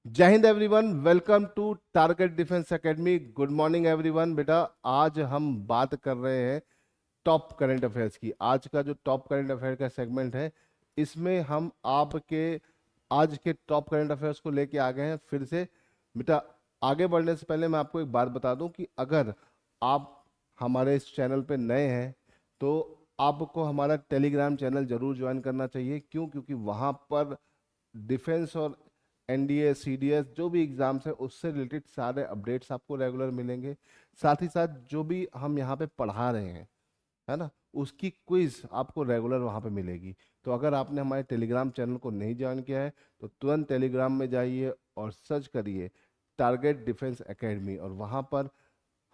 जय हिंद everyone, welcome to target defence academy. Good morning everyone. बेटा, आज हम बात कर रहे हैं टॉप करंट अफेयर्स की। आज का जो टॉप करंट अफेयर का सेगमेंट है, इसमें हम आपके आज के टॉप करंट अफेयर्स को लेके आ गए हैं फिर से। बेटा, आगे बढ़ने से पहले मैं आपको एक बात बता दूं कि अगर आप हमारे इस चैनल पे नए हैं तो आपको हमारा टेलीग्राम चैनल जरूर ज्वाइन करना चाहिए। क्यों? क्योंकि वहां पर डिफेंस और एनडीए सीडीएस जो भी एग्जाम्स है उससे रिलेटेड सारे अपडेट्स आपको रेगुलर मिलेंगे। साथ ही साथ जो भी हम यहाँ पे पढ़ा रहे हैं, है ना, उसकी क्विज आपको रेगुलर वहाँ पे मिलेगी। तो अगर आपने हमारे टेलीग्राम चैनल को नहीं ज्वाइन किया है तो तुरंत टेलीग्राम में जाइए और सर्च करिए टारगेट डिफेंस एकेडमी, और वहाँ पर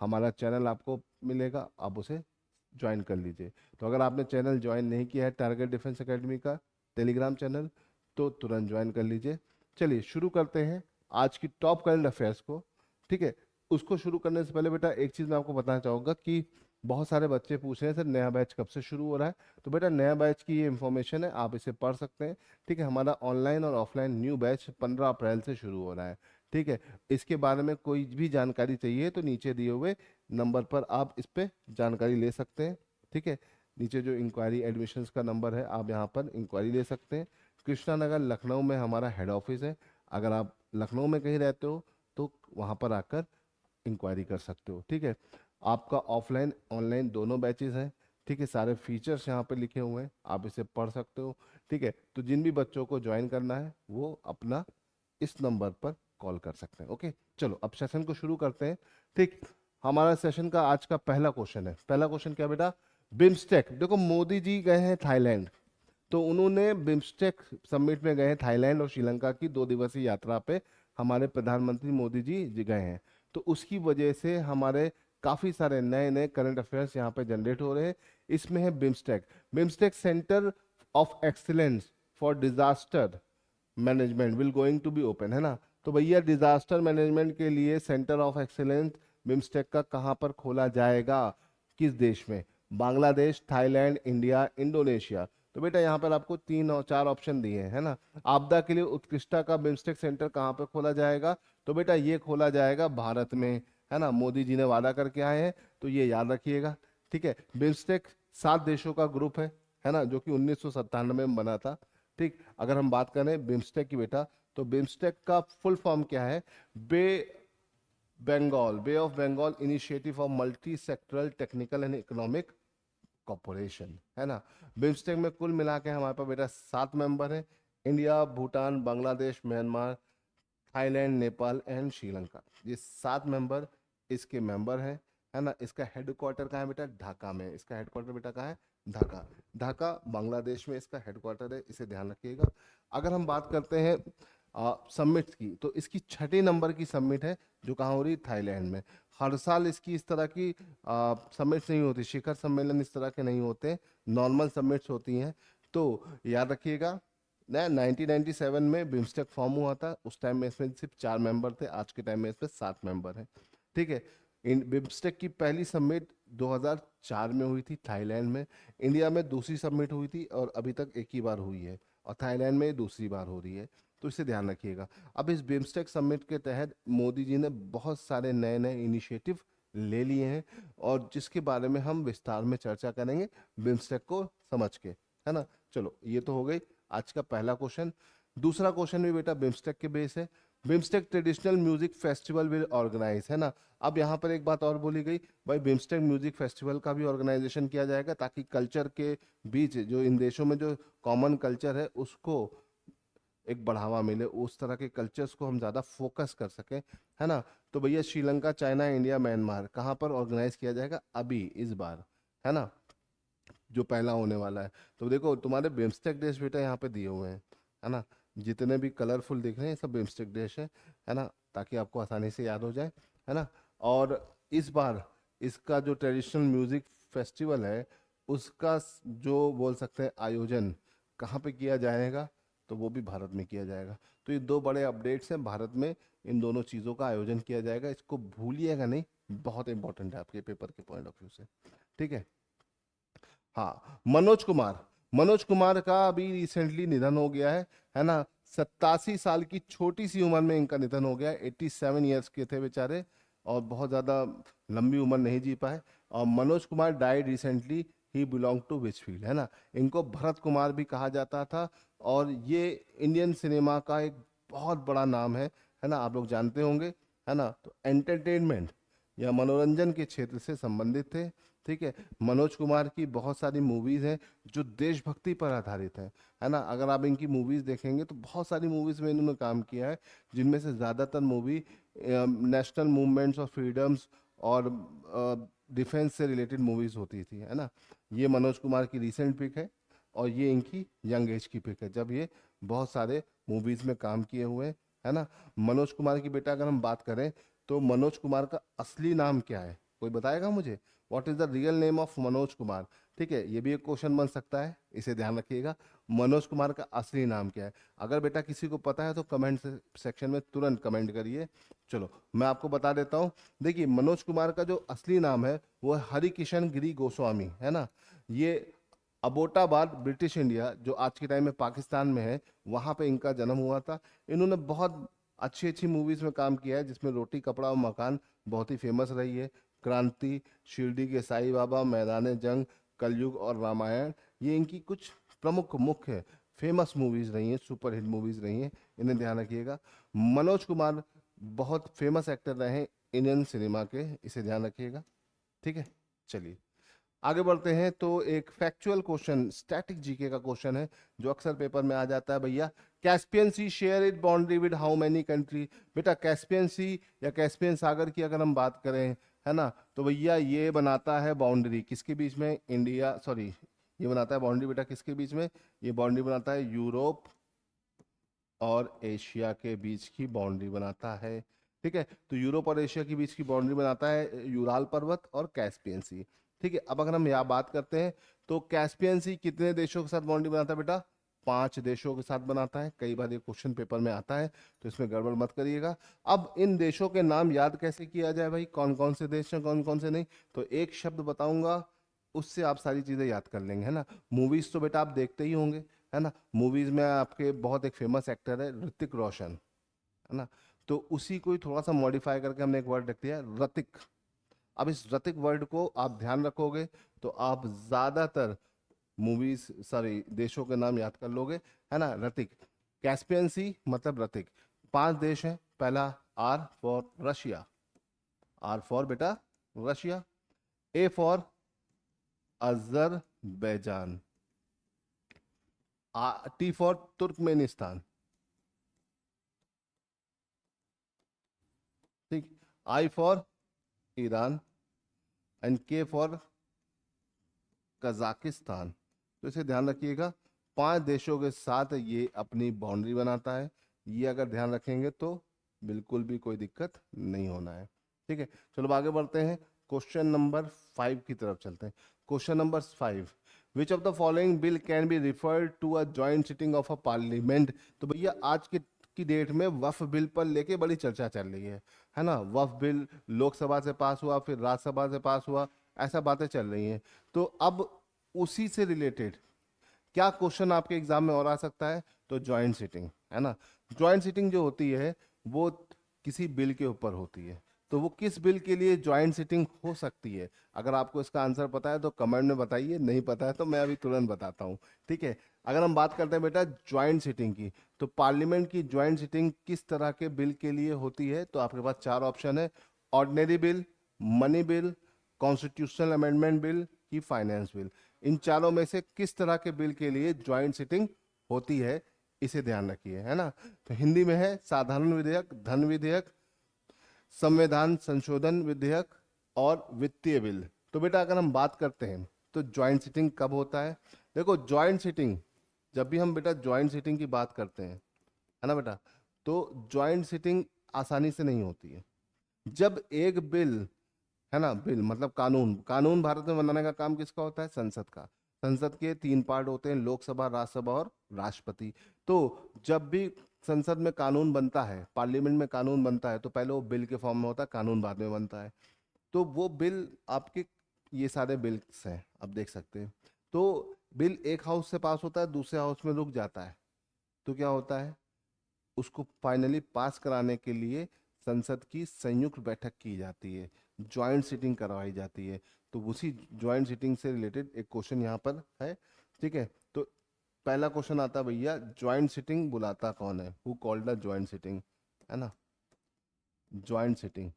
हमारा चैनल आपको मिलेगा, आप उसे ज्वाइन कर लीजिए। तो अगर आपने चैनल ज्वाइन नहीं किया है टारगेट डिफेंस एकेडमी का टेलीग्राम चैनल, तो तुरंत ज्वाइन कर लीजिए। चलिए शुरू करते हैं आज की टॉप करंट अफेयर्स को। ठीक है, उसको शुरू करने से पहले बेटा एक चीज़ मैं आपको बताना चाहूँगा कि बहुत सारे बच्चे पूछ रहे हैं सर नया बैच कब से शुरू हो रहा है। तो बेटा, नया बैच की ये इन्फॉर्मेशन है, आप इसे पढ़ सकते हैं। ठीक है, हमारा ऑनलाइन और ऑफलाइन न्यू बैच 15 अप्रैल से शुरू हो रहा है। ठीक है, इसके बारे में कोई भी जानकारी चाहिए तो नीचे दिए हुए नंबर पर आप इस पे जानकारी ले सकते हैं। ठीक है, नीचे जो इंक्वायरी एडमिशन्स का नंबर है, आप यहाँ पर इंक्वायरी ले सकते हैं। कृष्णा नगर लखनऊ में हमारा हेड ऑफिस है। अगर आप लखनऊ में कहीं रहते हो तो वहाँ पर आकर इंक्वायरी कर सकते हो। ठीक है, आपका ऑफलाइन ऑनलाइन दोनों बैचेस हैं। ठीक है, सारे फीचर्स यहाँ पे लिखे हुए हैं, आप इसे पढ़ सकते हो। ठीक है, तो जिन भी बच्चों को ज्वाइन करना है वो अपना इस नंबर पर कॉल कर सकते हैं। ओके, चलो अब सेशन को शुरू करते हैं। ठीक, हमारा सेशन का आज का पहला क्वेश्चन है। पहला क्वेश्चन क्या बेटा? बिम्स्टेक। देखो, मोदी जी गए हैं थाईलैंड, तो उन्होंने बिम्स्टेक समिट में गए हैं थाईलैंड और श्रीलंका की 2 दिवसीय यात्रा पे। हमारे प्रधानमंत्री मोदी जी गए हैं, तो उसकी वजह से हमारे काफी सारे नए नए करंट अफेयर्स यहाँ पे जनरेट हो रहे हैं। इसमें है BIMSTEC. BIMSTEC centre of excellence for disaster management will going to be open, है ना। तो भैया, डिजास्टर मैनेजमेंट के लिए सेंटर ऑफ एक्सीलेंस बिम्स्टेक का कहाँ पर खोला जाएगा, किस देश में? Bangladesh, Thailand, India, Indonesia. तो बेटा, यहाँ पर आपको 3 और 4 ऑप्शन दिए हैं, है ना। आपदा के लिए उत्कृष्टता का बिम्स्टेक सेंटर कहाँ पर खोला जाएगा? तो बेटा, ये खोला जाएगा भारत में, है ना। मोदी जी ने वादा करके आए हैं, तो ये याद रखिएगा। ठीक है, बिम्स्टेक 7 देशों का ग्रुप है ना, जो कि 1997 में बना था। ठीक, अगर हम बात करें बिम्स्टेक की बेटा, तो बिम्स्टेक का फुल फॉर्म क्या है? Bay bay of Bengal initiative of multi sectoral technical and economic corporation, है ना। बिम्स्टेक में कुल मिला के हमारे पास बेटा 7 मेंबर हैं। India, Bhutan, Bangladesh, Myanmar, Thailand, Nepal and Sri Lanka, ये 7 मेंबर इसके मेंबर हैं, है ना। इसका हेडक्वार्टर कहाँ है बेटा? ढाका में। इसका हेडक्वार्टर बेटा कहाँ है? ढाका। ढाका बांग्लादेश में इसका हेडक्वार्टर है, इसे ध्यान रखिएगा। अगर हम बात करते हैं समिट की, तो इसकी 6 नंबर की समिट है, जो कहाँ हो रही? थाईलैंड में। हर साल इसकी इस तरह की समिट्स नहीं होती, शिखर सम्मेलन इस तरह के नहीं होते, नॉर्मल समिट्स होती हैं। तो याद रखिएगा ना, 1997 में बिम्स्टेक फॉर्म हुआ था, उस टाइम में इसमें सिर्फ 4 मेंबर थे, आज के टाइम में इसमें 7 मेंबर हैं। ठीक है, इन बिम्स्टेक की पहली समिट 2004 में हुई थी थाईलैंड में। इंडिया में दूसरी समिट हुई थी और अभी तक एक ही बार हुई है, और थाईलैंड में दूसरी बार हो रही है, तो इसे ध्यान रखिएगा। अब इस बिम्स्टेक समिट के तहत मोदी जी ने बहुत सारे नए नए इनिशिएटिव ले लिए हैं, और जिसके बारे में हम विस्तार में चर्चा करेंगे बिम्स्टेक को समझ के, है ना। चलो, ये तो हो गई आज का पहला क्वेश्चन। दूसरा क्वेश्चन भी बेटा बिम्स्टेक के बेस है। BIMSTEC traditional music festival will organise, है ना। अब यहाँ पर एक बात और बोली गई, भाई बिम्स्टेक म्यूजिक फेस्टिवल का भी ऑर्गेनाइजेशन किया जाएगा, ताकि कल्चर के बीच जो इन देशों में जो कॉमन कल्चर है उसको एक बढ़ावा मिले, उस तरह के कल्चर्स को हम ज़्यादा फोकस कर सकें, है ना। तो भैया, श्रीलंका, चाइना, इंडिया, म्यांमार, कहाँ पर ऑर्गेनाइज किया जाएगा अभी इस बार, है ना, जो पहला होने वाला है। तो देखो, तुम्हारे बिम्स्टेक देश बेटा यहाँ पे दिए हुए हैं, है ना। जितने भी कलरफुल दिख रहे हैं सब बिम्स्टेक देश है ना, ताकि आपको आसानी से याद हो जाए, है ना। और इस बार इसका जो ट्रेडिशनल म्यूजिक फेस्टिवल है, उसका जो बोल सकते हैं आयोजन कहाँ पे किया जाएगा, तो वो भी भारत में किया जाएगा। तो ये 2 बड़े अपडेट्स हैं, भारत में इन दोनों चीज़ों का आयोजन किया जाएगा, इसको भूलिएगा नहीं, बहुत इंपॉर्टेंट है आपके पेपर के पॉइंट ऑफ व्यू से। ठीक है, हाँ, मनोज कुमार। मनोज कुमार का अभी रिसेंटली निधन हो गया है ना। 87 साल की छोटी सी उम्र में इनका निधन हो गया। 87 ईयर्स के थे बेचारे, और बहुत ज़्यादा लंबी उम्र नहीं जी पाए। और Manoj Kumar died recently, he belong to Whichfield, है ना। इनको भरत कुमार भी कहा जाता था, और ये इंडियन सिनेमा का एक बहुत बड़ा नाम है ना, आप लोग जानते होंगे, है ना। तो एंटरटेनमेंट या मनोरंजन के क्षेत्र से संबंधित थे। ठीक है, मनोज कुमार की बहुत सारी मूवीज हैं जो देशभक्ति पर आधारित है ना। अगर आप इनकी मूवीज देखेंगे तो बहुत सारी मूवीज में इन्होंने काम किया है, जिनमें से ज़्यादातर मूवी नेशनल मूवमेंट्स और फ्रीडम्स और डिफेंस से रिलेटेड मूवीज होती थी, है ना। ये मनोज कुमार की रिसेंट पिक है, और ये इनकी यंग एज की पिक है, जब ये बहुत सारे मूवीज में काम किए हुए हैं, है ना। मनोज कुमार की बेटा अगर हम बात करें तो मनोज कुमार का असली नाम क्या है, कोई बताएगा मुझे? What is the real name of Manoj Kumar? ठीक है, ये भी एक क्वेश्चन बन सकता है, इसे ध्यान रखिएगा। मनोज कुमार का असली नाम क्या है? अगर बेटा किसी को पता है तो कमेंट सेक्शन में तुरंत कमेंट करिए। चलो मैं आपको बता देता हूँ। देखिए, मनोज कुमार का जो असली नाम है वो है हरिकिशन गिरी गोस्वामी, है ना। ये अबोटाबाद, ब्रिटिश इंडिया, जो आज के टाइम में पाकिस्तान में है, वहाँ पे इनका जन्म हुआ था। इन्होंने बहुत अच्छी अच्छी मूवीज में काम किया है, जिसमें रोटी कपड़ा और मकान बहुत ही फेमस रही है। क्रांति, शिरडी के साईं बाबा, मैदान जंग, कलयुग और रामायण, ये इनकी कुछ प्रमुख मुख्य फेमस मूवीज रही हैं, सुपरहिट मूवीज रही हैं, इन्हें ध्यान रखिएगा। मनोज कुमार बहुत फेमस एक्टर रहे हैं इंडियन सिनेमा के, इसे ध्यान रखिएगा। ठीक है, चलिए आगे बढ़ते हैं। तो एक फैक्चुअल क्वेश्चन, स्टैटिक जीके का क्वेश्चन है, जो अक्सर पेपर में आ जाता है भैया। Caspian sea share it boundary with how many country? बेटा कैस्पियन सी या कैस्पियन सागर की अगर हम बात करें, है ना, तो भैया ये बनाता है बाउंड्री किसके बीच में? इंडिया, सॉरी, ये बनाता है बाउंड्री बेटा किसके बीच में? ये बाउंड्री बनाता है यूरोप और एशिया के बीच की बाउंड्री बनाता है। ठीक है, तो यूरोप और एशिया के बीच की बाउंड्री बनाता है यूराल पर्वत और कैस्पियन सी। ठीक है, अब अगर हम यहाँ बात करते हैं तो कैस्पियन सी कितने देशों के साथ बाउंड्री बनाता है बेटा? 5 देशों के साथ बनाता है। कई बार ये क्वेश्चन पेपर में आता है, तो इसमें गड़बड़ मत करिएगा। अब इन देशों के नाम याद कैसे किया जाए भाई, कौन कौन से देश हैं, कौन कौन से नहीं? तो एक शब्द बताऊंगा, उससे आप सारी चीजें याद कर लेंगे, है ना। मूवीज तो बेटा आप देखते ही होंगे, है ना। मूवीज में आपके बहुत एक फेमस एक्टर है ऋतिक रोशन, है ना। तो उसी को ही थोड़ा सा मॉडिफाई करके हमने एक वर्ड रख दिया रतिक। अब इस रतिक वर्ड को आप ध्यान रखोगे तो आप ज्यादातर मूवीज, सॉरी, देशों के नाम याद कर लोगे, है ना। रतिक, कैस्पियन सी मतलब रतिक। 5 देश हैं। पहला, R for Russia, R for बेटा Russia. A for Azerbaijan, T for Turkmenistan, ठीक। I for Iran, and K for Kazakhstan. तो इसे ध्यान रखिएगा, 5 देशों के साथ ये अपनी बाउंड्री बनाता है। ये अगर ध्यान रखेंगे तो बिल्कुल भी कोई दिक्कत नहीं होना है। ठीक है, चलो अब आगे बढ़ते हैं। क्वेश्चन नंबर 5 की तरफ चलते हैं। Question number 5, which of the following bill can be referred to a joint sitting of a parliament? तो भैया आज की डेट में वक्फ बिल पर लेके बड़ी चर्चा चल रही है ना। वक्फ बिल लोकसभा से पास हुआ, फिर राज्यसभा से पास हुआ, ऐसा बातें चल रही हैं। तो अब उसी से रिलेटेड क्या क्वेश्चन आपके एग्जाम में और आ सकता है? तो ज्वाइंट सिटिंग, है ना। ज्वाइंट सिटिंग जो होती है वो किसी बिल के ऊपर होती है। तो वो किस बिल के लिए ज्वाइंट सिटिंग हो सकती है? अगर आपको इसका आंसर पता है तो कमेंट में बताइए, नहीं पता है तो मैं अभी तुरंत बताता हूँ। ठीक है, अगर हम बात करते हैं बेटा ज्वाइंट सिटिंग की, तो पार्लियामेंट की ज्वाइंट सिटिंग किस तरह के बिल के लिए होती है? तो आपके पास 4 ऑप्शन है, ordinary bill, money bill, constitutional amendment bill की फाइनेंस बिल। इन चारों में से किस तरह के बिल के लिए ज्वाइंट सिटिंग होती है, इसे ध्यान रखिए, है ना। तो हिंदी में है साधारण विधेयक, धन विधेयक, संविधान संशोधन विधेयक और वित्तीय बिल। तो बेटा अगर हम बात करते हैं तो ज्वाइंट सिटिंग कब होता है? देखो ज्वाइंट सिटिंग, जब भी हम बेटा ज्वाइंट सिटिंग की बात करते हैं, है ना बेटा, तो ज्वाइंट सिटिंग आसानी से नहीं होती है। जब एक बिल, है ना, बिल मतलब कानून, कानून भारत में बनाने का काम किसका होता है? संसद का। संसद के 3 पार्ट होते हैं, लोकसभा, राज्यसभा और राष्ट्रपति। तो जब भी संसद में कानून बनता है, पार्लियामेंट में कानून बनता है, तो पहले वो बिल के फॉर्म में होता है, कानून बाद में बनता है। तो वो बिल आपके, ये सारे बिल्स हैं आप देख सकते हैं। तो बिल एक हाउस से पास होता है, दूसरे हाउस में रुक जाता है, तो क्या होता है? उसको फाइनली पास कराने के लिए संसद की संयुक्त बैठक की जाती है, ज्वाइंट सिटिंग करवाई जाती है। तो उसी ज्वाइंट सिटिंग से रिलेटेड एक क्वेश्चन यहाँ पर है। ठीक है, तो पहला क्वेश्चन आता है भैया, ज्वाइंट सिटिंग बुलाता कौन है, who called the joint sitting, है ना। ज्वाइंट सिटिंग,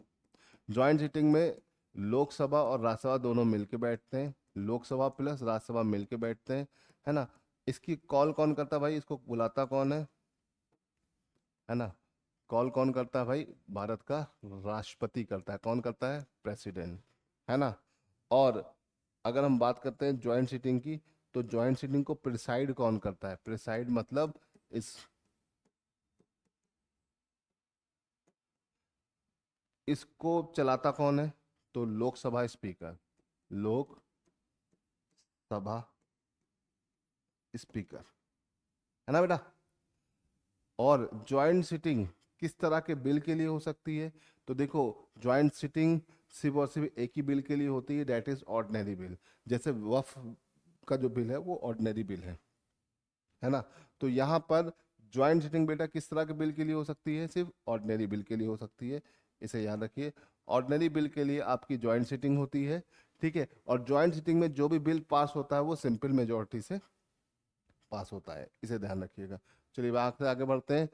ज्वाइंट सिटिंग में लोकसभा और राज्यसभा दोनों मिलके बैठते हैं, लोकसभा प्लस राज्यसभा मिलके बैठते हैं, है ना। इसकी कॉल कौन करता है भाई, इसको बुलाता कौन है ना। कॉल कौन करता है भाई, भारत का राष्ट्रपति करता है। कौन करता है, प्रेसिडेंट, है ना। और अगर हम बात करते हैं ज्वाइंट सीटिंग की, तो ज्वाइंट सीटिंग को प्रिसाइड कौन करता है, प्रिसाइड मतलब इस इसको चलाता कौन है, तो लोकसभा स्पीकर, लोकसभा स्पीकर, है ना बेटा। और ज्वाइंट सिटिंग किस तरह के बिल के लिए हो सकती है, तो देखो ज्वाइंट सिटिंग सिर्फ और सिर्फ एक ही बिल के लिए होती है, दैट इज ऑर्डिनरी बिल। जैसे वफ का जो बिल है वो ऑर्डिनरी बिल है ना। तो यहाँ पर ज्वाइंट सिटिंग बेटा किस तरह के बिल के लिए हो सकती है, सिर्फ ऑर्डिनरी बिल के लिए हो सकती है, इसे याद रखिए। ऑर्डिनरी बिल के लिए आपकी ज्वाइंट सिटिंग होती है, ठीक है। और ज्वाइंट सिटिंग में जो भी बिल पास होता है वो सिंपल मेजोरिटी से पास होता है, इसे ध्यान रखिएगा। चलिए आगे आगे बढ़ते हैं।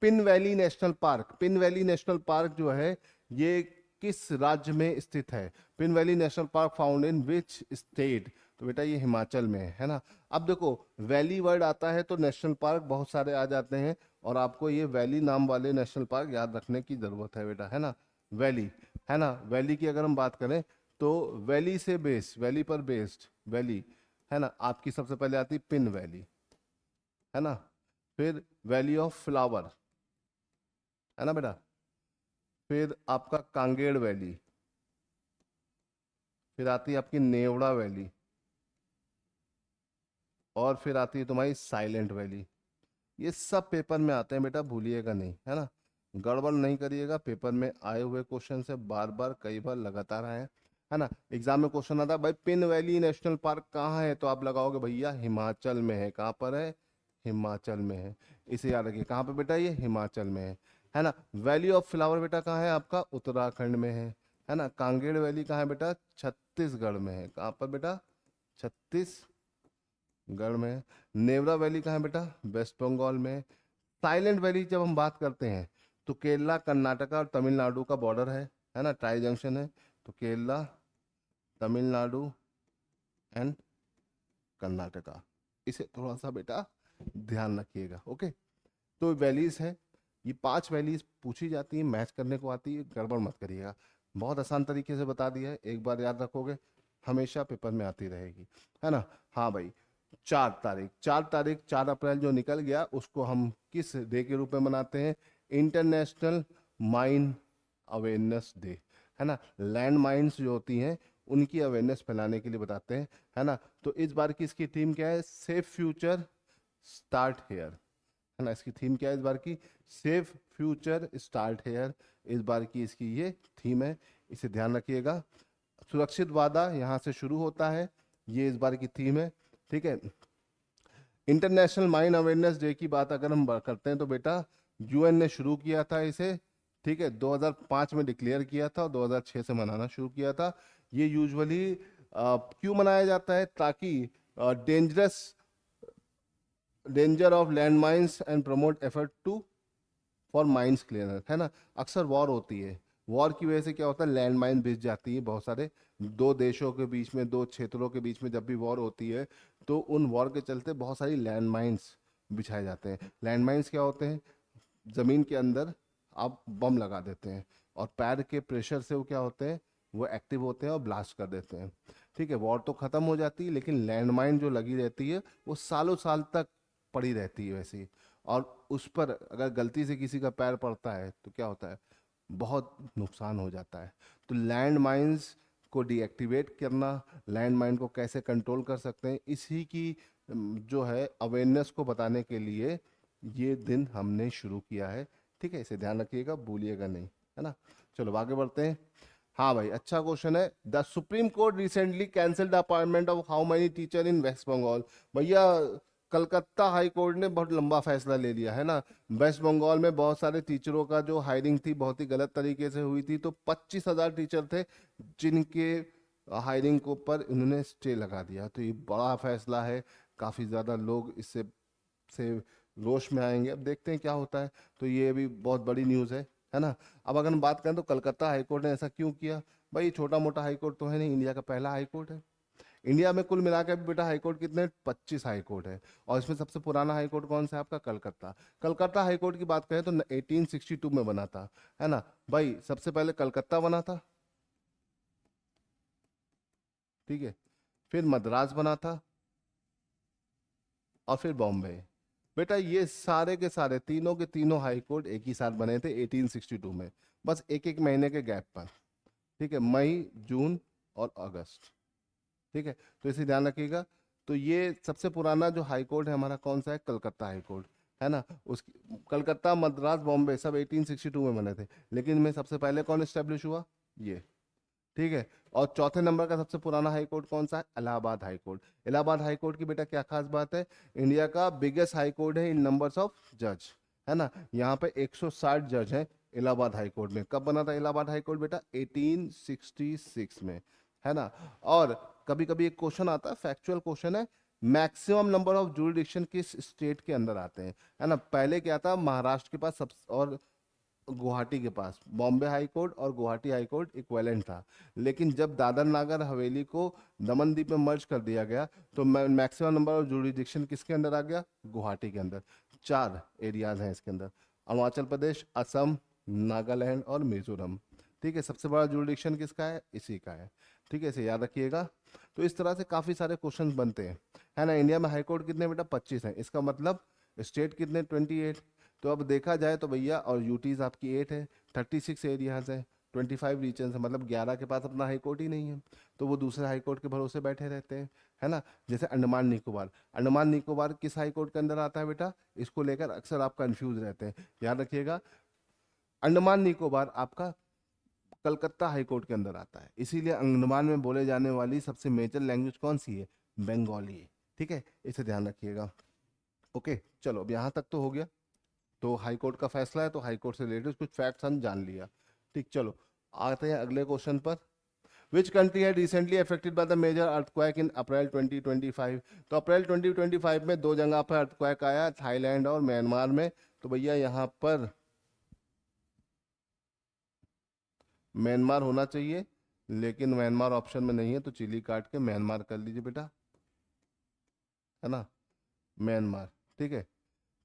Pin valley national park, pin valley national park जो है ये किस राज्य में स्थित है, pin valley national park found in which state, तो बेटा ये हिमाचल में है ना। अब देखो वैली वर्ड आता है तो नेशनल पार्क बहुत सारे आ जाते हैं, और आपको ये वैली नाम वाले नेशनल पार्क याद रखने की जरूरत है बेटा, है ना। वैली, है ना, वैली की अगर हम बात करें तो वैली से बेस, वैली पर बेस्ड वैली, है ना, आपकी सबसे पहले आती पिन वैली, है ना। फिर वैली ऑफ फ्लावर, है ना बेटा। फिर आपका कांगेड़ वैली, फिर आती है आपकी नेवड़ा वैली, और फिर आती है तुम्हारी साइलेंट वैली। ये सब पेपर में आते हैं बेटा, भूलिएगा नहीं, है ना। गड़बड़ नहीं करिएगा, पेपर में आए हुए क्वेश्चन से बार बार कई बार लगातार आए हैं, है ना। एग्जाम में क्वेश्चन आता है भाई पिन वैली नेशनल पार्क कहाँ है, तो आप लगाओगे भैया हिमाचल में है। कहाँ पर है, हिमाचल में है, इसे याद रखिए। कहाँ पे बेटा, ये हिमाचल में है ना। वैली ऑफ फ्लावर बेटा कहाँ है, आपका उत्तराखंड में है ना। कांगेड़ वैली कहाँ है बेटा, छत्तीसगढ़ में है। कहाँ पर बेटा, छत्तीसगढ़ में है। नेवरा वैली कहाँ है बेटा, वेस्ट बंगाल में। साइलेंट वैली जब हम बात करते हैं तो केरला, कर्नाटका और तमिलनाडु का बॉर्डर है ना, ट्राई जंक्शन है। तो केरला, तमिलनाडु एंड कर्नाटका, इसे थोड़ा सा बेटा ध्यान रखिएगा, ओके। तो वैलीज है, ये 5 वैलीज पूछी जाती है, मैच करने को आती है, गड़बड़ मत करिएगा। बहुत आसान तरीके से बता दिया है, एक बार याद रखोगे हमेशा पेपर में आती रहेगी, है ना। हाँ भाई, 4 तारीख, 4 तारीख, 4 अप्रैल जो निकल गया उसको हम किस डे के रूप में मनाते हैं, इंटरनेशनल माइन अवेयरनेस डे, है ना। लैंड माइंस जो होती हैं उनकी अवेयरनेस फैलाने के लिए बताते हैं, है ना। तो इस बार की इसकी थीम क्या है, सेफ फ्यूचर स्टार्ट हेयर, है ना। इसकी थीम क्या है इस बार की, सेफ फ्यूचर स्टार्ट हेयर, इस बार की इसकी ये थीम है, इसे ध्यान रखिएगा। सुरक्षित वादा यहाँ से शुरू होता है, ये इस बार की थीम है, ठीक है। इंटरनेशनल माइन अवेयरनेस डे की बात अगर हम करते हैं तो बेटा यूएन ने शुरू किया था इसे, ठीक है, 2005 में डिक्लेयर किया था और 2006 से मनाना शुरू किया था। ये यूजुअली क्यों मनाया जाता है, ताकि dangerous danger of land mines and promote effort to for mines clearer, है ना। अक्सर वॉर होती है, वॉर की वजह से क्या होता है, लैंड माइन बिछ जाती है बहुत सारे, दो देशों के बीच में, दो क्षेत्रों के बीच में जब भी वॉर होती है तो उन वॉर के चलते बहुत सारी लैंड माइन्स बिछाए जाते हैं। लैंड माइन्स क्या होते हैं, जमीन के अंदर आप बम लगा देते हैं और पैर के प्रेशर से वो क्या होते हैं, वो एक्टिव होते हैं और ब्लास्ट कर देते हैं, ठीक है। वॉर तो खत्म हो जाती है लेकिन लैंड माइन जो लगी रहती है वो सालों साल तक पड़ी रहती है वैसे ही। और उस पर अगर गलती से किसी का पैर पड़ता है तो क्या होता है, बहुत नुकसान हो जाता है। तो लैंड माइंस को डीएक्टिवेट करना, लैंड माइन को कैसे कंट्रोल कर सकते हैं, इसी की जो है अवेयरनेस को बताने के लिए ये दिन हमने शुरू किया है, ठीक है। इसे ध्यान रखिएगा, भूलिएगा नहीं, है ना। चलो आगे बढ़ते हैं। हाँ भाई, अच्छा क्वेश्चन है। The Supreme Court recently cancel the appointment of how many teacher in West Bengal, भैया कलकत्ता हाई कोर्ट ने बहुत लंबा फैसला ले लिया है ना। वेस्ट बंगाल में बहुत सारे टीचरों का जो हायरिंग थी बहुत ही गलत तरीके से हुई थी, तो 25,000 टीचर थे जिनके हायरिंग को पर इन्होंने स्टे लगा दिया। तो ये बड़ा फैसला है, काफी ज्यादा लोग इससे से रोष में आएंगे। अब देखते हैं क्या होता है। तो ये भी बहुत बड़ी न्यूज़ है ना। अब अगर हम बात करें तो कलकत्ता हाईकोर्ट ने ऐसा क्यों किया? भाई छोटा मोटा हाईकोर्ट तो है नहीं, इंडिया का पहला हाईकोर्ट है। इंडिया में कुल मिलाकर भी बेटा हाईकोर्ट कितने, 25 हाईकोर्ट है। और इसमें सबसे पुराना हाईकोर्ट कौन सा है आपका? कलकत्ता। कलकत्ता हाईकोर्ट की बात करें तो 1862 में बना था, है ना। भाई सबसे पहले कलकत्ता बना था, ठीक है, फिर मद्रास बना था, और फिर बॉम्बे। बेटा ये सारे के सारे तीनों के तीनों हाई कोर्ट एक ही साथ बने थे 1862 में, बस एक एक महीने के गैप पर, ठीक है, मई, जून और अगस्त, ठीक है। तो इसे ध्यान रखिएगा। तो ये सबसे पुराना जो हाई कोर्ट है हमारा कौन सा है? कलकत्ता हाई कोर्ट, है ना। उसकी कलकत्ता, मद्रास, बॉम्बे सब 1862 में बने थे, लेकिन में सबसे पहले कौन स्टेब्लिश हुआ? ये, ठीक है। और चौथे नंबर का सबसे पुराना हाई कोर्ट कौन सा है? Allahabad high court. Allahabad high court की बेटा क्या खास बात है? इंडिया का बिगेस्ट हाई कोर्ट है इन नंबर्स ऑफ जज, है ना। यहाँ पे 160 जज हैं इलाहाबाद हाई कोर्ट में। कब बना था इलाहाबाद हाई कोर्ट बेटा? 1866 में, है ना। और कभी कभी एक क्वेश्चन आता है, फैक्चुअल क्वेश्चन है, मैक्सिमम नंबर ऑफ जुरिडिक्शन किस स्टेट के अंदर आते हैं, है ना। पहले क्या था, महाराष्ट्र के पास सब और गुवाहाटी के पास बॉम्बे हाई कोर्ट और गुवाहाटी हाई कोर्ट इक्वेलेंट था। लेकिन जब दादर नागर हवेली को दमन दीप में मर्ज कर दिया गया तो मैक्सिमम नंबर ऑफ जुरिडिक्शन किसके अंदर आ गया? गुवाहाटी के अंदर। 4 एरियाज हैं इसके अंदर, अरुणाचल प्रदेश, असम, नागालैंड और मिजोरम, ठीक है। सबसे बड़ा जुरिडिक्शन किसका है? इसी का है, ठीक है, इसे याद रखिएगा। तो इस तरह से काफी सारे क्वेश्चन बनते हैं, है ना। इंडिया में हाई कोर्ट कितने बेटा? 25 हैं। इसका मतलब स्टेट कितने? 28। तो अब देखा जाए तो भैया, और यूटीज आपकी 8 है, 36 एरियाज है, 25 रीजन है, मतलब 11 के पास अपना हाई कोर्ट ही नहीं है। तो वो दूसरे हाई कोर्ट के भरोसे बैठे रहते हैं, है ना। जैसे अंडमान निकोबार, अंडमान निकोबार किस हाई कोर्ट के अंदर आता है बेटा? इसको लेकर अक्सर आप कंफ्यूज रहते हैं, याद रखिएगा। अंडमान निकोबार आपका कलकत्ता हाई कोर्ट के अंदर आता है। इसीलिए अंडमान में बोले जाने वाली सबसे मेजर लैंग्वेज कौन सी है? बंगाली है, ठीक है, इसे ध्यान रखिएगा। ओके, चलो अब यहाँ तक तो हो गया। तो हाई कोर्ट का फैसला है, तो हाई कोर्ट से रिलेटेड कुछ फैक्ट्स हम जान लिया, ठीक। चलो आते हैं अगले क्वेश्चन पर। विच कंट्री है recently affected by the major earthquake in April 2025? तो अप्रैल 2025 में दो जगह पर अर्थक्वेक आया, थाईलैंड और म्यांमार में। तो भैया यहाँ पर म्यांमार होना चाहिए, लेकिन म्यांमार ऑप्शन में नहीं है, तो चिली काट के म्यांमार कर लीजिए बेटा, है ना, म्यांमार, ठीक है।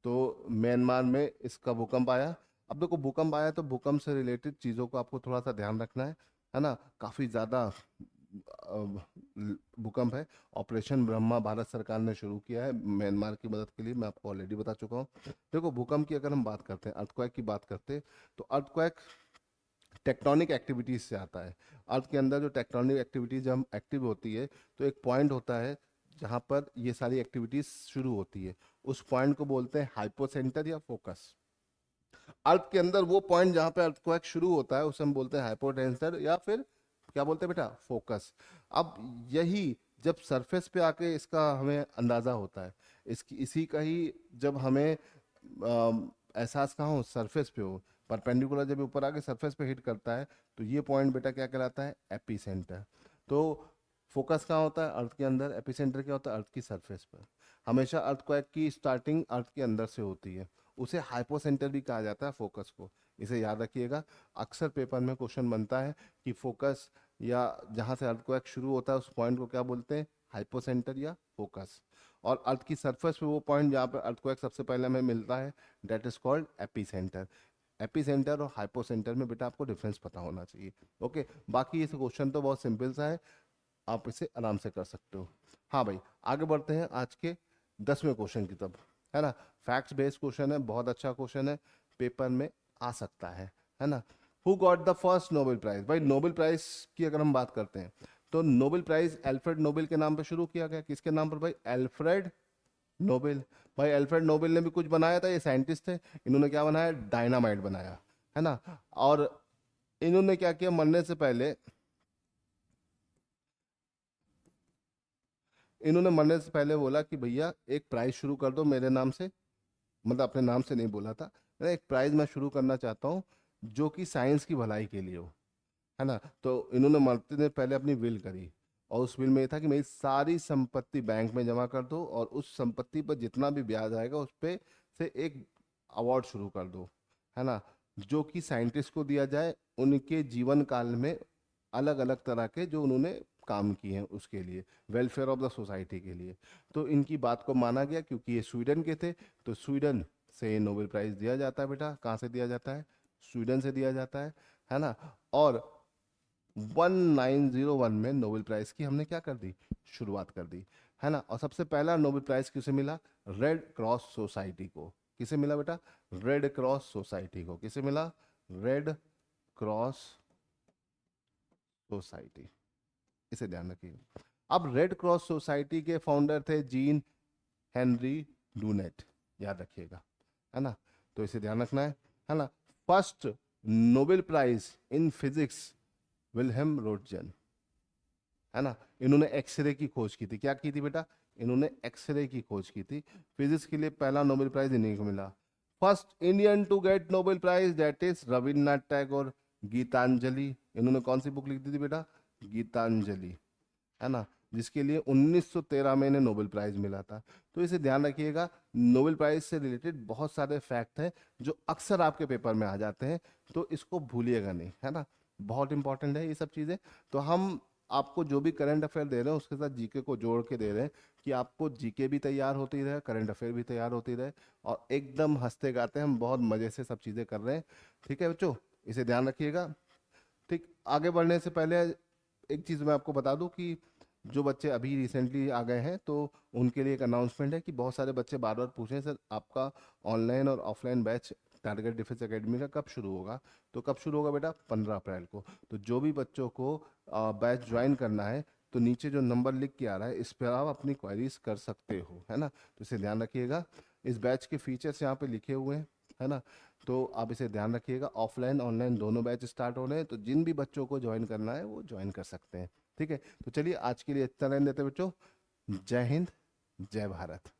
तो म्यांमार में इसका भूकंप आया। अब देखो भूकंप आया तो भूकंप से रिलेटेड चीज़ों को आपको थोड़ा सा ध्यान रखना है ना। काफ़ी ज़्यादा भूकंप है। ऑपरेशन ब्रह्मा भारत सरकार ने शुरू किया है म्यांमार की मदद के लिए, मैं आपको ऑलरेडी बता चुका हूँ। देखो भूकंप की अगर हम बात करते हैं, अर्थक्वेक की बात करते हैं, तो अर्थक्वेक टेक्टोनिक एक्टिविटीज से आता है। अर्थ के अंदर जो टेक्टोनिक एक्टिविटीज जब एक्टिव होती है, तो एक पॉइंट होता है जहाँ पर ये सारी एक्टिविटीज शुरू होती है। उस पॉइंट को बोलते हैं हाइपोसेंटर या फोकस। अर्थ के अंदर वो पॉइंट जहाँ पे अर्थक्वेक शुरू होता है उसे हम बोलते हैं हाइपोटेंसर, या फिर क्या बोलते हैं बेटा? फोकस। अब यही जब सरफेस पे आके इसका हमें अंदाजा होता है, इसकी इसी का ही जब हमें एहसास कहाँ हो? सरफेस पे हो। परपेंडिकुलर जब ऊपर आके सरफेस पे हिट करता है, तो ये पॉइंट बेटा क्या कहलाता है? एपीसेंटर। तो फोकस कहाँ होता है? अर्थ के अंदर। एपीसेंटर क्या होता है? अर्थ की सरफेस पर। हमेशा अर्थक्वेक की स्टार्टिंग अर्थ के अंदर से होती है, उसे हाइपोसेंटर भी कहा जाता है फोकस को, इसे याद रखिएगा। अक्सर पेपर में क्वेश्चन बनता है कि फोकस या जहाँ से अर्थक्वेक शुरू होता है उस पॉइंट को क्या बोलते हैं? हाइपोसेंटर या फोकस। और अर्थ की सरफेस पे वो पॉइंट जहाँ पे अर्थक्वेक सबसे पहले हमें मिलता है, that is called epicentre. Epicentre और हाइपोसेंटर में बेटा आपको डिफरेंस पता होना चाहिए। ओके, बाकी इस क्वेश्चन तो बहुत सिंपल सा है, आप इसे आराम से कर सकते हो। हाँ भाई, आगे बढ़ते हैं आज के 10वें क्वेश्चन की तरफ, है ना। फैक्ट्स बेस्ड क्वेश्चन है, बहुत अच्छा क्वेश्चन है, पेपर में आ सकता है ना। Who got the first Nobel prize? भाई नोबेल प्राइज की अगर हम बात करते हैं, तो नोबेल प्राइज एल्फ्रेड नोबेल के नाम पे शुरू किया गया। किसके नाम पर भाई? Alfred Nobel. भाई एल्फ्रेड नोबेल ने भी कुछ बनाया था, ये साइंटिस्ट थे। इन्होंने क्या बनाया? डायनामाइट बनाया, है ना। और इन्होंने क्या किया, मरने से पहले इन्होंने मरने से पहले बोला कि भैया एक प्राइज शुरू कर दो मेरे नाम से, मतलब अपने नाम से नहीं बोला था, मैंने एक प्राइज मैं शुरू करना चाहता हूँ जो कि साइंस की भलाई के लिए हो, है ना। तो इन्होंने मरते ने पहले अपनी विल करी, और उस विल में ये था कि मेरी सारी संपत्ति बैंक में जमा कर दो, और उस संपत्ति पर जितना भी ब्याज आएगा उस पे से एक अवार्ड शुरू कर दो, है ना, जो कि साइंटिस्ट को दिया जाए उनके जीवन काल में, अलग अलग तरह के जो उन्होंने काम किए हैं उसके लिए, वेलफेयर ऑफ द सोसाइटी के लिए। तो इनकी बात को माना गया क्योंकि ये स्वीडन के थे, तो स्वीडन से नोबेल प्राइज दिया जाता है बेटा। कहाँ से दिया जाता है? स्वीडन से दिया जाता है ना। और 1901 में नोबेल प्राइज की हमने क्या कर दी, शुरुआत कर दी, है ना। और सबसे पहला नोबेल प्राइज किसे मिला? रेड क्रॉस सोसाइटी को। किसे मिला बेटा? रेड क्रॉस सोसाइटी को। किसे मिला? Red cross society. इसे ध्यान रखिए। अब रेड क्रॉस सोसाइटी के फाउंडर थे जीन हेनरी डूनेट, याद रखिएगा, है ना। तो इसे ध्यान रखना है ना। First Nobel prize in physics Wilhelm Roentgen, है ना। इन्होंने एक्सरे की खोज की थी। क्या की थी बेटा? इन्होंने एक्सरे की खोज की थी। फिजिक्स के लिए पहला नोबेल प्राइज इन्हीं को मिला। First Indian to get Nobel prize that is Rabindranath Tagore. Gitanjali, इन्होंने कौन सी बुक लिख दी थी बेटा? गीतांजलि, है ना, जिसके लिए 1913 में इन्हें नोबेल प्राइज मिला था। तो इसे ध्यान रखिएगा, नोबेल प्राइज से रिलेटेड बहुत सारे फैक्ट हैं जो अक्सर आपके पेपर में आ जाते हैं, तो इसको भूलिएगा नहीं, है ना। बहुत इंपॉर्टेंट है ये सब चीज़ें। तो हम आपको जो भी करंट अफेयर दे रहे हैं उसके साथ जीके को जोड़ के दे रहे हैं कि आपको जीके भी तैयार होती रहे, करंट अफेयर भी तैयार होती रहे, और एकदम हंसते गाते हम बहुत मज़े से सब चीज़ें कर रहे हैं। ठीक है बच्चों, इसे ध्यान रखिएगा। ठीक, आगे बढ़ने से पहले एक चीज़ मैं आपको बता दूं कि जो बच्चे अभी रिसेंटली आ गए हैं तो उनके लिए एक अनाउंसमेंट है कि बहुत सारे बच्चे बार बार पूछ रहे हैं, सर आपका ऑनलाइन और offline batch target defence academy का कब शुरू होगा? तो कब शुरू होगा बेटा? 15 अप्रैल को। तो जो भी बच्चों को बैच ज्वाइन करना है, तो नीचे जो नंबर लिख के आ रहा है इस पर आप अपनी क्वेरीज कर सकते हो, है ना। तो इसे ध्यान रखिएगा। इस बैच के फीचर्स यहाँ पे लिखे हुए हैं, है ना। तो आप इसे ध्यान रखिएगा। ऑफलाइन ऑनलाइन दोनों बैच स्टार्ट हो रहे हैं, तो जिन भी बच्चों को ज्वाइन करना है वो ज्वाइन कर सकते हैं। ठीक है, तो चलिए आज के लिए इतना रहने देते हैं बच्चों। जय हिंद, जय भारत।